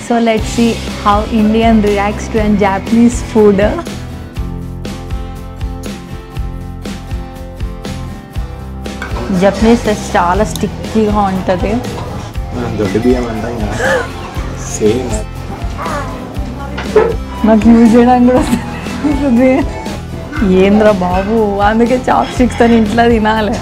So let's see how Indian reacts to a Japanese food. Japanese rice చాలా స్టిక్కీగా ఉంటుంది. దొడ్డు బియ్యం అంటాం కదా సేమ్. నాకు యూజ్ చేయడానికి కూడా వస్తుంది. ఏంద్రా బాబు, అందుకే చాప్ స్టిక్స్ అని ఇంట్లో తినాలి.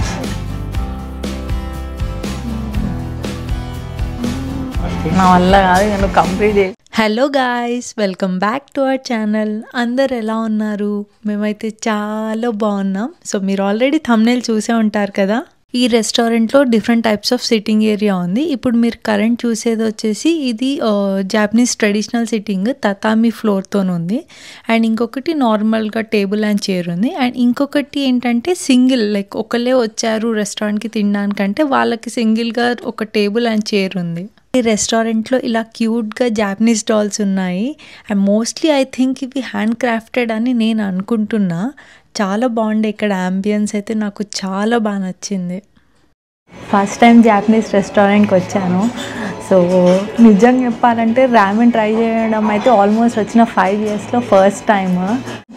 నా వల్ల కాదు, నేను కంప్లీట్ చేసి. Hello guys, welcome back to our channel. అందరు ఎలా ఉన్నారు? మేమైతే చాలా బాగున్నాం. సో మీరు ఆల్రెడీ థంబ్నెయిల్ చూసే ఉంటారు కదా. ఈ రెస్టారెంట్లో different types of sitting area ఉంది. ఇప్పుడు మీరు కరెంట్ చూసేది వచ్చేసి ఇది జాపనీస్ ట్రెడిషనల్ సిట్టింగ్, తతామి ఫ్లోర్తో ఉంది. అండ్ ఇంకొకటి నార్మల్గా టేబుల్ అండ్ చైర్ ఉంది. అండ్ ఇంకొకటి ఏంటంటే సింగిల్, లైక్ ఒకళ్ళే వచ్చారు రెస్టారెంట్కి తినడానికంటే వాళ్ళకి సింగిల్గా ఒక టేబుల్ అండ్ చైర్ ఉంది. ఈ రెస్టారెంట్లో ఇలా క్యూట్గా జాపనీస్ డాల్స్ ఉన్నాయి. అండ్ మోస్ట్లీ ఐ థింక్ ఇవి హ్యాండ్ క్రాఫ్టెడ్ అని నేను అనుకుంటున్నా. చాలా బాగుండే ఇక్కడ అంబియన్స్ అయితే నాకు చాలా బాగా నచ్చింది. ఫస్ట్ టైం జాపనీస్ రెస్టారెంట్కి వచ్చాను. సో నిజంగా చెప్పాలంటే రామెన్ ట్రై చేయడం అయితే ఆల్మోస్ట్ వచ్చిన 5 yearsలో ఫస్ట్ టైం.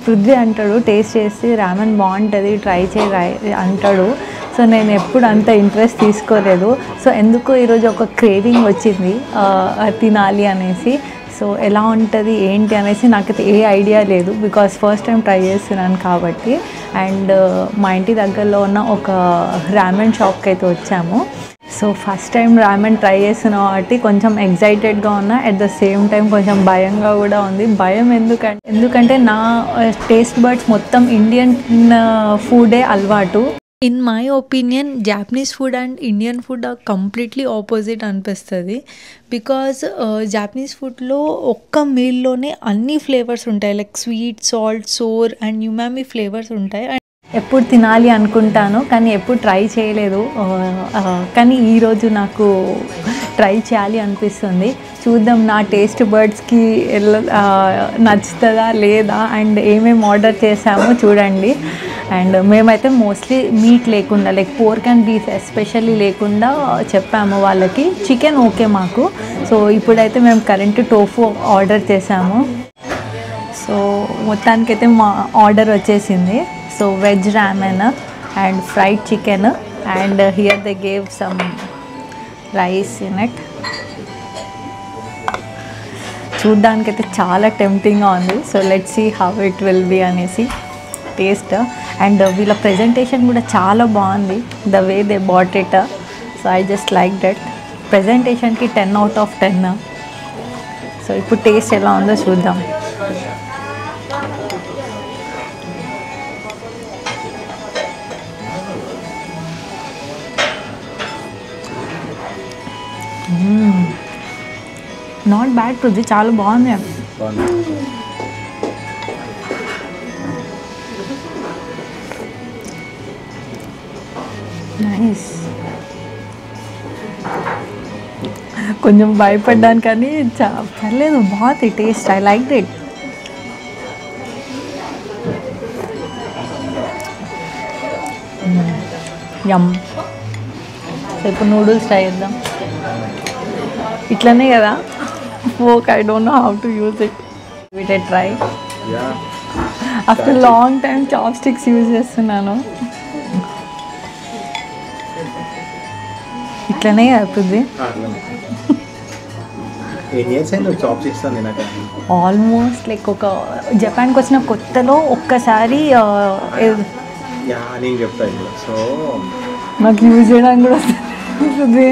పృథ్వీ అంటాడు టేస్ట్ చేసి రామెన్ బాగుంటుంది ట్రై చేయి అంటాడు. సో నేను ఎప్పుడు అంత ఇంట్రెస్ట్ తీసుకోలేదు. సో ఎందుకు ఈరోజు ఒక క్రేవింగ్ వచ్చింది తినాలి అనేసి. సో ఎలా ఉంటుంది ఏంటి అనేసి నాకైతే ఏ ఐడియా లేదు, బికాస్ ఫస్ట్ టైం ట్రై చేస్తున్నాను కాబట్టి. అండ్ మా ఇంటి దగ్గరలో ఉన్న ఒక రామెన్ షాప్కి అయితే వచ్చాము. సో ఫస్ట్ టైం రామెన్ ట్రై చేస్తున్న కాబట్టి కొంచెం ఎగ్జైటెడ్గా ఉన్నా, అట్ ద సేమ్ టైం కొంచెం భయంగా కూడా ఉంది. భయం ఎందుకంటే నా టేస్ట్ బడ్స్ మొత్తం ఇండియన్ ఫుడే అలవాటు. In my opinion Japanese food and Indian food completely opposite అనిపిస్తుంది. బికాజ్ జాపనీస్ ఫుడ్లో ఒక్క మీల్లోనే అన్ని ఫ్లేవర్స్ ఉంటాయి, like sweet, salt, sour and umami flavours ఉంటాయి. ఎప్పుడు తినాలి అనుకుంటాను కానీ ఎప్పుడు ట్రై చేయలేదు. కానీ ఈరోజు నాకు ట్రై చేయాలి అనిపిస్తుంది. చూద్దాం నా టేస్ట్ బర్డ్స్కి నచ్చుతుందా లేదా. అండ్ ఏమేమి ఆర్డర్ చేసామో చూడండి. అండ్ మేమైతే మోస్ట్లీ మీట్ లేకుండా, like pork and beef especially లేకుండా చెప్పాము వాళ్ళకి. చికెన్ ఓకే మాకు. సో ఇప్పుడైతే మేము కరెంట్ టోఫు ఆర్డర్ చేసాము. సో మొత్తానికైతే మా ఆర్డర్ వచ్చేసింది. So veg ramen and fried chicken and here they gave some rice in it. చూడ్డానికైతే చాలా టెంప్టింగ్గా ఉంది. So let's see how it will be అనేసి టేస్ట్. అండ్ వీళ్ళ ప్రెజెంటేషన్ కూడా చాలా బాగుంది, the way they bought it. So I just like that. ప్రెజెంటేషన్కి 10 out of 10. సో ఇప్పుడు టేస్ట్ ఎలా ఉందో చూద్దాం. నాట్ బ్యాడ్ పృథ్వీ, చాలా బాగుంది. నైస్. కొంచెం భయపడ్డాను కానీ పర్లేదు, బాగుంది taste. I like it. Yum. So ఇప్పుడు నూడిల్స్ ట్రై చేద్దాం. ఇట్లనే కదా fork, I don't know how to use it. With a try. After long time chopsticks use చేస్తున్నాను. ఇట్లనే అవుతుంది. ఆల్మోస్ట్ లైక్ ఒక జపాన్కి వచ్చిన కొత్తలో ఒక్కసారి నాకు యూజ్ చేయడానికి కూడా వస్తుంది.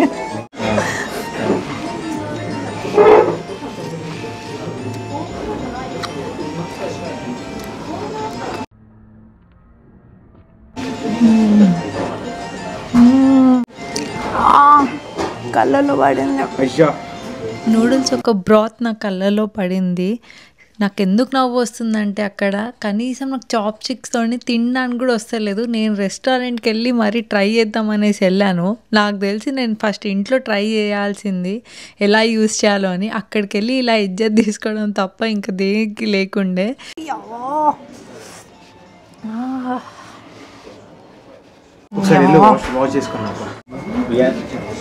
కళ్ళలో పడింది నూడిల్స్, ఒక బ్రాత్ నా కళ్ళలో పడింది. నాకు ఎందుకు నవ్వు వస్తుందంటే అక్కడ కనీసం నాకు చాప్ స్టిక్స్తో తినడానికి కూడా వస్తలేదు. నేను రెస్టారెంట్కి వెళ్ళి మరీ ట్రై చేద్దామనేసి వెళ్ళాను. నాకు తెలిసి నేను ఫస్ట్ ఇంట్లో ట్రై చేయాల్సింది ఎలా యూజ్ చేయాలో అని. అక్కడికి వెళ్ళి ఇలా ఇజ్జత్ తీసుకోవడం తప్ప ఇంకా దేనికి లేకుండే.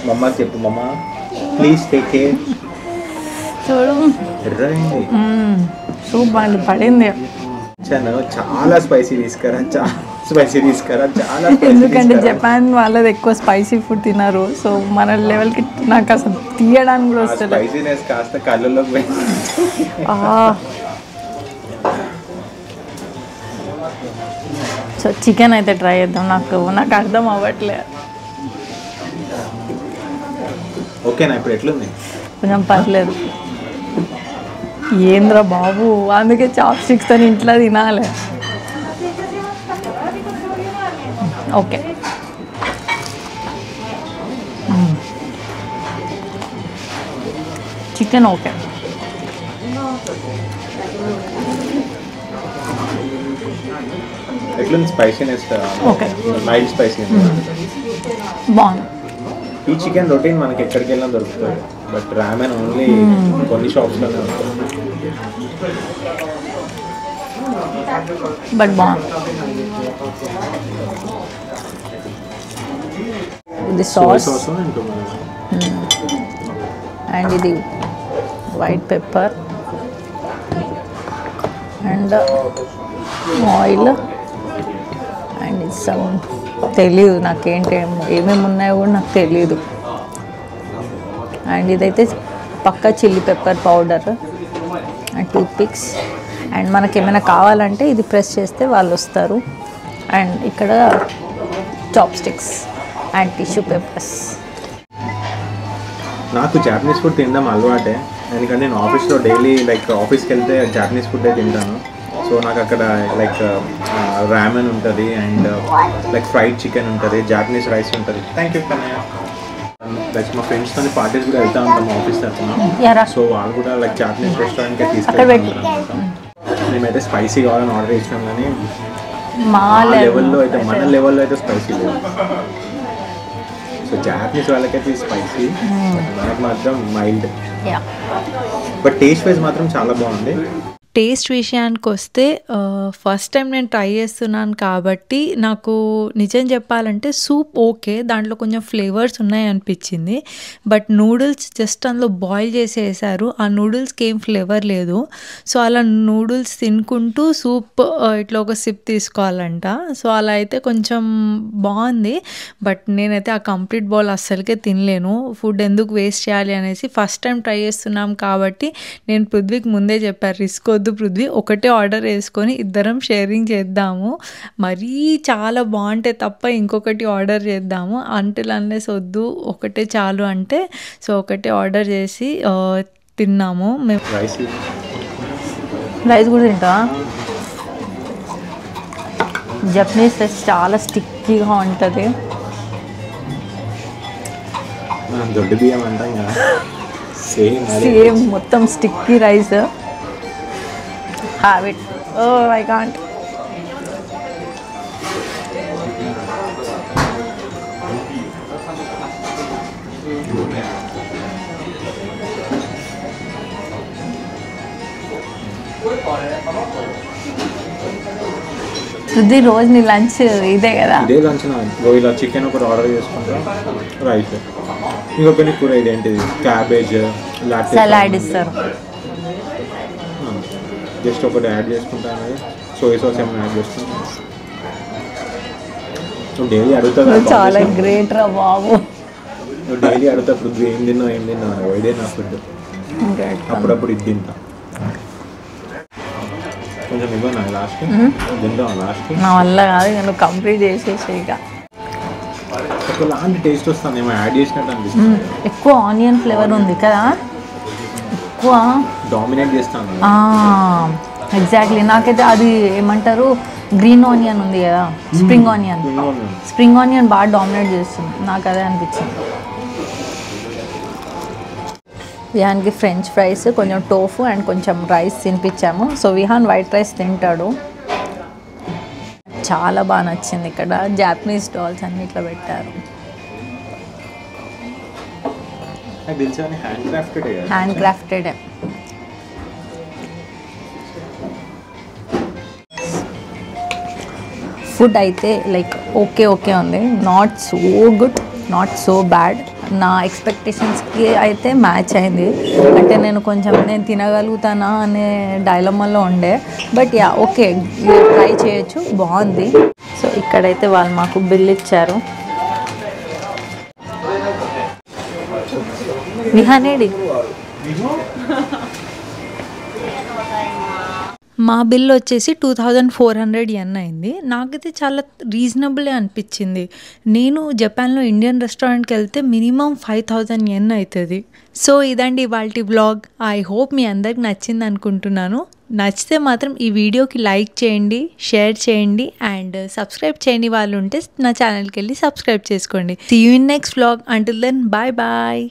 మమ్మ చెప్పు, మమ్మ ప్లీజ్ టేక్ కేర్. చూడు ఎర్రగైంది. సూప్ బాగా పడింది. చాలా స్పైసీ తీసుకురా, చాలా స్పైసీ తీసుకురా, చాలా ఎందుకంటే జపాన్ వాళ్ళది ఎక్కువ స్పైసీ ఫుడ్ తినరు. సో మన లెవెల్కి నాకు అసలు తీయడానికి కూడా వస్తుంది. స్పైసీనెస్ కాస్త కళ్ళలోకి పోయి. సో చికెన్ అయితే ట్రై చేద్దాం. నాకు అర్థం అవ్వట్లేదు. ఓకేనా ఇప్పుడు ఎట్లుంది? కొంచెం పర్లేదు. ఏంద్రా బాబు, అందుకే చాప్ స్టిక్స్ అని ఇంట్లో తినాలి. Okay, chicken okay. ఎట్లుంది స్పైసీనెస్? ఓకే, మైల్డ్ స్పైసీ బాగుంది. ఈ చికెన్ రొటీన్ మనకి ఎక్కడికి వెళ్ళినా దొరుకుతుంది, బట్ రామెన్ ఓన్లీ కొన్ని షాప్స్లోనే ఉంటుంది. బట్ బాగుంది. ఇది సాస్ అండ్ ఇది white pepper and oil and ఇది సమ్ తెలీదు నాకేంటి ఏమేమి ఉన్నాయో కూడా నాకు తెలీదు. అండ్ ఇదైతే పక్కా chilli pepper powder and toothpicks. And మనకి ఏమైనా కావాలంటే ఇది ప్రెస్ చేస్తే వాళ్ళు వస్తారు. అండ్ ఇక్కడ chopsticks and tissue papers. నాకు జాపనీస్ ఫుడ్ తినడం అలవాటే, ఎందుకంటే నేను ఆఫీస్లో డైలీ ఆఫీస్కి వెళ్తే జాపనీస్ ఫుడ్డే తింటాను. సో నాకు అక్కడ రామెన్ ఉంటుంది అండ్ ఫ్రైడ్ చికెన్ ఉంటుంది, జాపనీస్ రైస్ ఉంటుంది. Thank you Kannayya. మా ఫ్రెండ్స్తో పార్టీస్ కూడా వెళ్తూ ఉంటాము ఆఫీస్ తరఫున. సో వాళ్ళు కూడా జాపనీస్ రెస్టారెంట్కి తీసుకెళ్తారు. మేమైతే స్పైసీ కావాలని ఆర్డర్ చేసినాం, కానీ మన లెవెల్లో అయితే స్పైసీ లేదు. సో జాపనీస్ వాళ్ళకైతే స్పైసీ, మనకు మాత్రం మైల్డ్. బట్ టేస్ట్ వైజ్ మాత్రం చాలా బాగుంది. టేస్ట్ విషయానికి వస్తే ఫస్ట్ టైం నేను ట్రై చేస్తున్నాను కాబట్టి నాకు నిజం చెప్పాలంటే సూప్ ఓకే, దాంట్లో కొంచెం ఫ్లేవర్స్ ఉన్నాయి అనిపించింది. బట్ నూడిల్స్ జస్ట్ అందులో బాయిల్ చేసి వేసారు, ఆ నూడిల్స్కి ఏం ఫ్లేవర్ లేదు. సో అలా నూడిల్స్ తినుకుంటూ సూప్ ఇట్లా ఒక సిప్ తీసుకోవాలంట. సో అలా అయితే కొంచెం బాగుంది. బట్ నేనైతే ఆ కంప్లీట్ బౌల్ అస్సలకే తినలేను. ఫుడ్ ఎందుకు వేస్ట్ చేయాలి అనేసి ఫస్ట్ టైం ట్రై చేస్తున్నాం కాబట్టి నేను పృథ్వీకి ముందే చెప్పాను, రిస్క్ వద్దు పృథ్వీ, ఒకటే ఆర్డర్ వేసుకొని ఇద్దరం షేరింగ్ చేద్దాము, మరీ చాలా బాగుంటే తప్ప ఇంకొకటి ఆర్డర్ చేద్దాము, అంటిల్ అన్లెస్ వద్దు ఒకటే చాలు అంటే. సో ఒకటే ఆర్డర్ చేసి తిన్నాము. మేము రైస్ కూడా తింటా. జపనీస్ రైస్ చాలా స్టిక్కీగా ఉంటుంది. దొడ్డు బియ్యం అంటాం కదా, సేమ్ మొత్తం sticky rice. Have it. Oh, I can't. శుద్ధి రోజు నీ లంచ్ ఇదే కదా? ఇదే లంచ్. ఇలా చికెన్ ఒకటి ఆర్డర్ చేసుకుంటాం, రైస్, ఇంకొకటి కూర ఇదేంటిది క్యాబేజ్ సలాడ్ ఇస్తారు. జస్ట్ ఒకటి యాడ్ చేసుకుంటాను, సోయా సాస్ ఏమైనా యాడ్ చేసుకుంటాను. నువ్వు డైలీ అడుగుతావు, చాలా గ్రేట్ రా బాబు. నువ్వు డైలీ అడుగుతావు ఏం తిన్నావు ఇదే నా ఫుడ్. అప్పుడప్పుడు ఇది తింటా. కొంచెం ఇవ్వనా లాస్ట్ తింటావా? లాస్ట్ నా వల్ల కాదు, నువ్వు కంప్లీట్ చేసేసి ఇక. ఒకలాంటి టేస్ట్ వస్తుంది, ఏమో యాడ్ చేసినట్టు అనిపిస్తుంది. ఎక్కువ ఆనియన్ ఫ్లేవర్ ఉంది కదా, ఎక్కువ డామినేట్ చేస్తాను. ఎగ్జాక్ట్లీ. నాకైతే అది ఏమంటారు, గ్రీన్ ఆనియన్ ఉంది కదా, స్ప్రింగ్ ఆనియన్ బాగా డామినేట్ చేస్తుంది, నాకు అదే అనిపించింది. విహాన్కి ఫ్రెంచ్ ఫ్రైస్, కొంచెం టోఫు అండ్ కొంచెం రైస్ తినిపించాము. సో విహాన్ వైట్ రైస్ తింటాడు. చాలా బాగా నచ్చింది. ఇక్కడ జాపనీస్ స్టాల్స్ అన్ని ఇట్లా పెట్టారు. Hand crafted. ఫుడ్ అయితే ఓకే ఉంది, not so good, not so bad. నా ఎక్స్పెక్టేషన్స్కి అయితే మ్యాచ్ అయింది. అంటే నేను తినగలుగుతానా అనే డైలమాలో ఉండే. బట్ యా ఓకే, ట్రై చేయొచ్చు, బాగుంది. సో ఇక్కడైతే వాళ్ళు మాకు బిల్ ఇచ్చారు. విహానేడి మా బిల్ వచ్చేసి 2400 yen అయింది. నాకైతే చాలా రీజనబుల్ అనిపించింది. నేను జపాన్లో ఇండియన్ రెస్టారెంట్కి వెళ్తే మినిమం 5000 yen అవుతుంది. సో ఇదండి ఇవాల్టి వ్లాగ్. ఐ హోప్ మీ అందరికి నచ్చింది అనుకుంటున్నాను. నచ్చితే మాత్రం ఈ వీడియోకి లైక్ చేయండి, షేర్ చేయండి అండ్ సబ్స్క్రైబ్ చేయని వాళ్ళు ఉంటే నా ఛానల్కి వెళ్ళి సబ్స్క్రైబ్ చేసుకోండి. See you in next vlog. Until then bye bye.